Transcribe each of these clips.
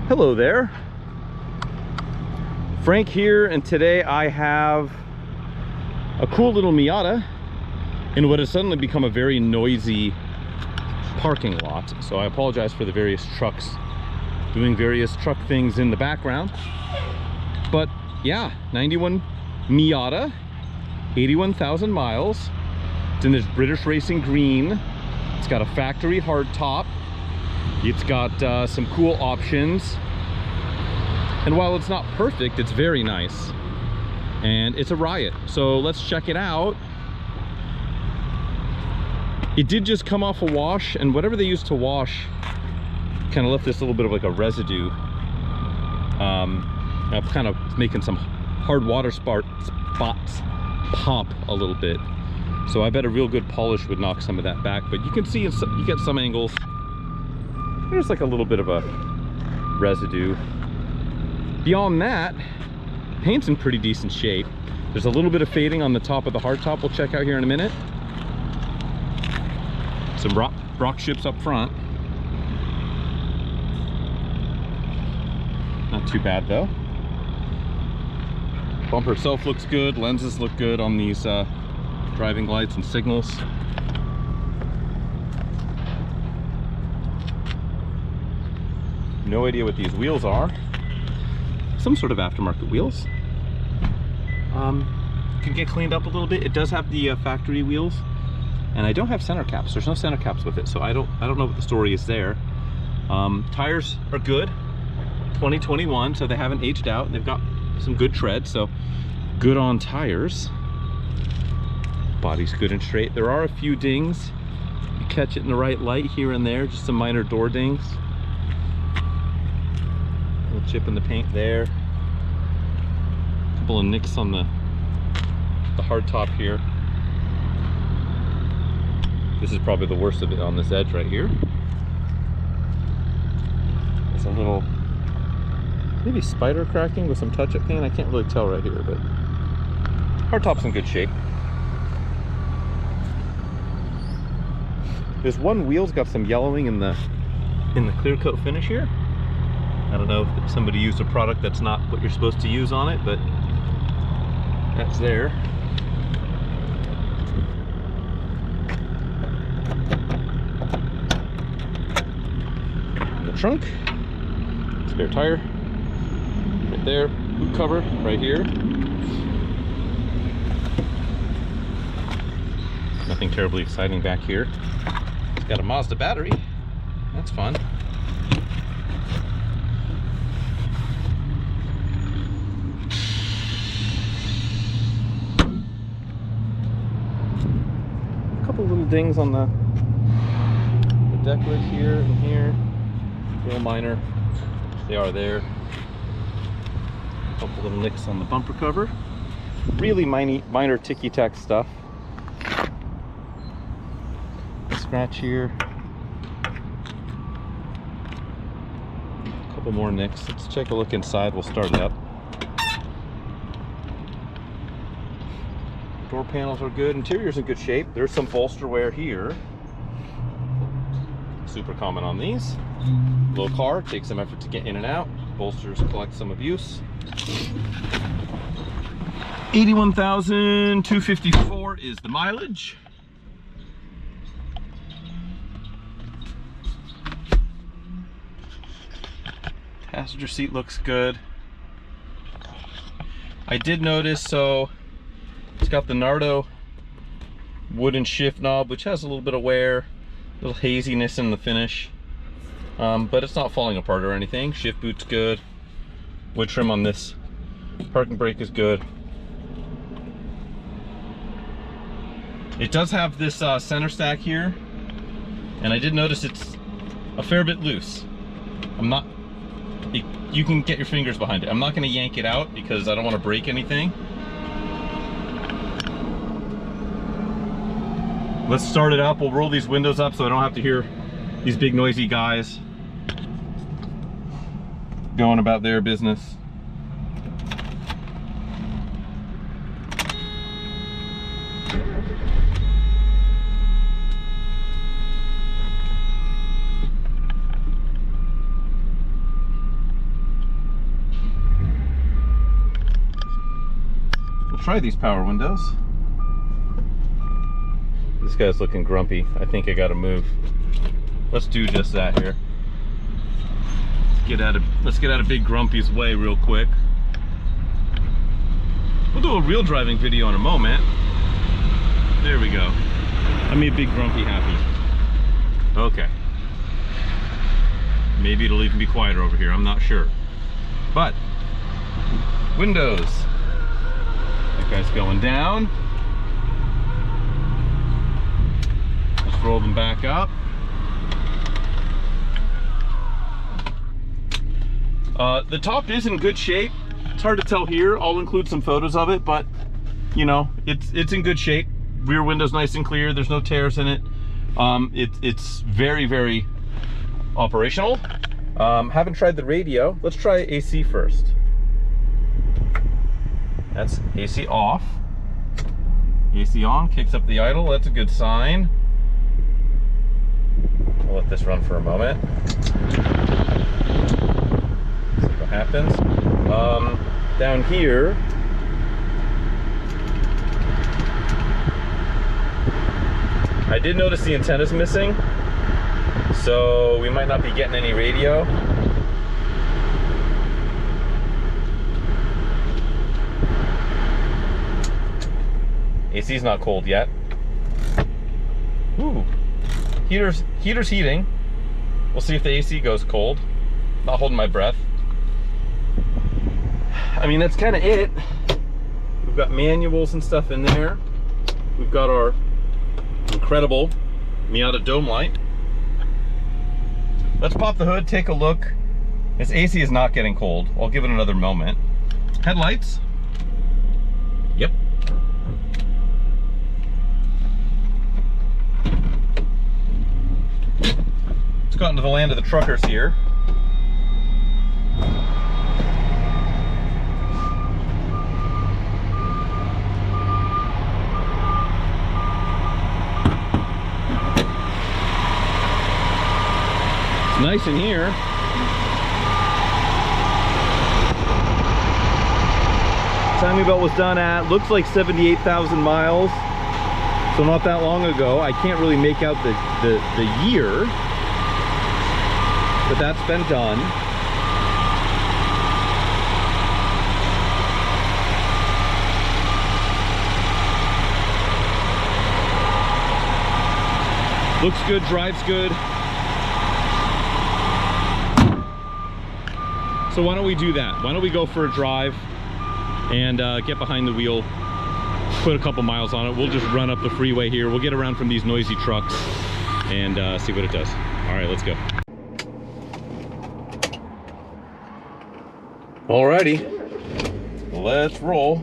Hello there, Frank here, and today I have a cool little Miata in what has suddenly become a very noisy parking lot. So I apologize for the various trucks doing various truck things in the background. But yeah, 91 Miata, 81,000 miles. It's in this British Racing green. It's got a factory hardtop. It's got some cool options, and while it's not perfect, it's very nice, and it's a riot. So let's check it out. It did just come off a wash, and whatever they used to wash kind of left this little bit of like a residue, kind of making some hard water spots pop a little bit. So I bet a real good polish would knock some of that back, but you can see you get some angles. There's like a little bit of a residue. Beyond that, paint's in pretty decent shape. There's a little bit of fading on the top of the hardtop we'll check out here in a minute. Some rock chips up front. Not too bad though. Bumper itself looks good. Lenses look good on these driving lights and signals. No idea what these wheels are. Some sort of aftermarket wheels. Can get cleaned up a little bit. It does have the factory wheels, and I don't have center caps. There's no center caps with it, so I don't know what the story is there. Tires are good, 2021, so they haven't aged out, and they've got some good tread, so good on tires. Body's good and straight. There are a few dings. You catch it in the right light here and there, just some minor door dings. Little chip in the paint there. A couple of nicks on the hardtop here. This is probably the worst of it on this edge right here. There's a little, maybe spider cracking with some touch-up paint. I can't really tell right here, but hardtop's in good shape. There's one wheel's got some yellowing in the clear coat finish here. I don't know if somebody used a product that's not what you're supposed to use on it, but that's there. In the trunk, spare tire right there, boot cover right here. Nothing terribly exciting back here. It's got a Mazda battery. That's fun. Couple little dings on the deck lid here and here. Real minor. They are there. Couple little nicks on the bumper cover. Really minor ticky-tack stuff. Scratch here. A couple more nicks. Let's take a look inside. We'll start it up. Door panels are good. Interior's in good shape. There's some bolster wear here. Super common on these. Little car, takes some effort to get in and out. Bolsters collect some abuse. 81,254 is the mileage. Passenger seat looks good. I did notice, so it's got the Nardo wooden shift knob, which has a little bit of wear, a little haziness in the finish, but it's not falling apart or anything. Shift boot's good. Wood trim on this parking brake is good. It does have this center stack here, and I did notice it's a fair bit loose. You can get your fingers behind it. I'm not going to yank it out because I don't want to break anything. Let's start it up. We'll roll these windows up so I don't have to hear these big noisy guys going about their business. try these power windows. This guy's looking grumpy. I think I gotta move. Let's do just that here. Let's get out of Big Grumpy's way real quick. We'll do a real driving video in a moment. There we go. I made Big Grumpy happy. Okay. Maybe it'll even be quieter over here, I'm not sure. But, windows. That guy's going down. Just roll them back up. The top is in good shape. It's hard to tell here. I'll include some photos of it, but you know, it's in good shape. Rear window's nice and clear. There's no tears in it. It's very, very operational. Haven't tried the radio. Let's try AC first. That's AC off. AC on, kicks up the idle. That's a good sign. We'll let this run for a moment. See what happens. Down here, I did notice the antenna's missing, so we might not be getting any radio. AC's not cold yet. Ooh, heater's heating. We'll see if the AC goes cold. Not holding my breath. I mean, that's kind of it. We've got manuals and stuff in there. We've got our incredible Miata dome light. Let's pop the hood, take a look. This AC is not getting cold. I'll give it another moment. Headlights. Yep. Let's go out into the land of the truckers here. Nice in here. Timing belt was done at, looks like 78,000 miles. So not that long ago. I can't really make out the year, but that's been done. Looks good, drives good. So why don't we do that? Why don't we go for a drive and get behind the wheel, put a couple miles on it. We'll just run up the freeway here. We'll get around from these noisy trucks and see what it does. All right, let's go. Alrighty, let's roll.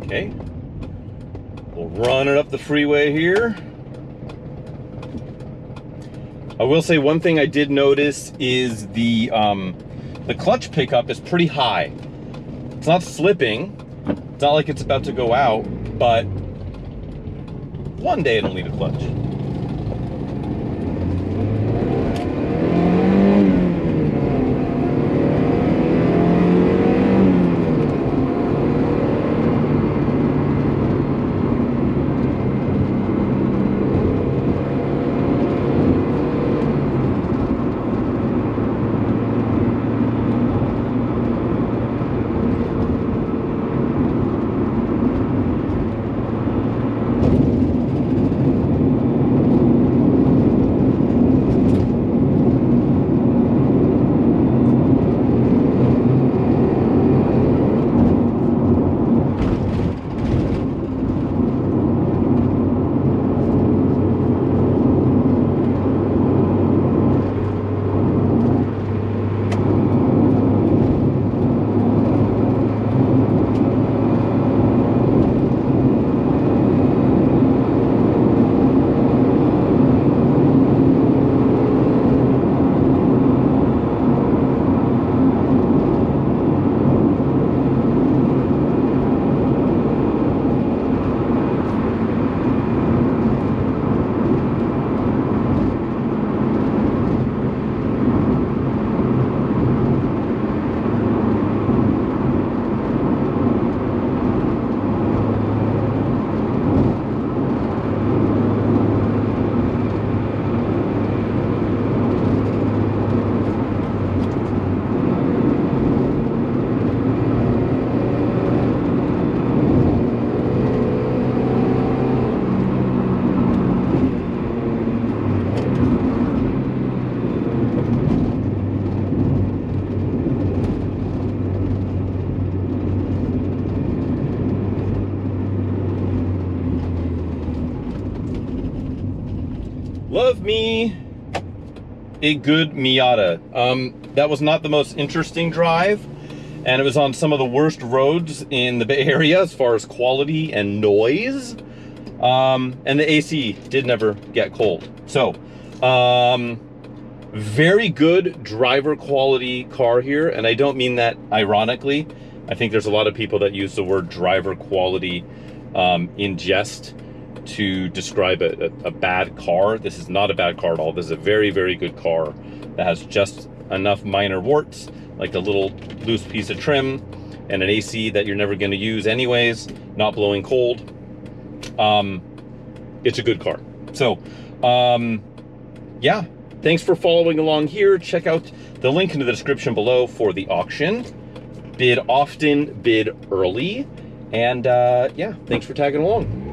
Okay, we'll run it up the freeway here. I will say one thing I did notice is the clutch pickup is pretty high. It's not slipping. It's not like it's about to go out, but One day it'll need a clutch. Love me a good Miata. That was not the most interesting drive, and it was on some of the worst roads in the Bay Area as far as quality and noise. And the AC did never get cold. So, very good driver quality car here, and I don't mean that ironically. I think there's a lot of people that use the word driver quality in jest to describe a bad car. This is not a bad car at all. This is a very, very good car that has just enough minor warts, like the little loose piece of trim and an AC that you're never going to use anyways, not blowing cold. It's a good car. So, yeah, thanks for following along here. Check out the link in the description below for the auction. Bid often, bid early. And yeah, thanks for tagging along.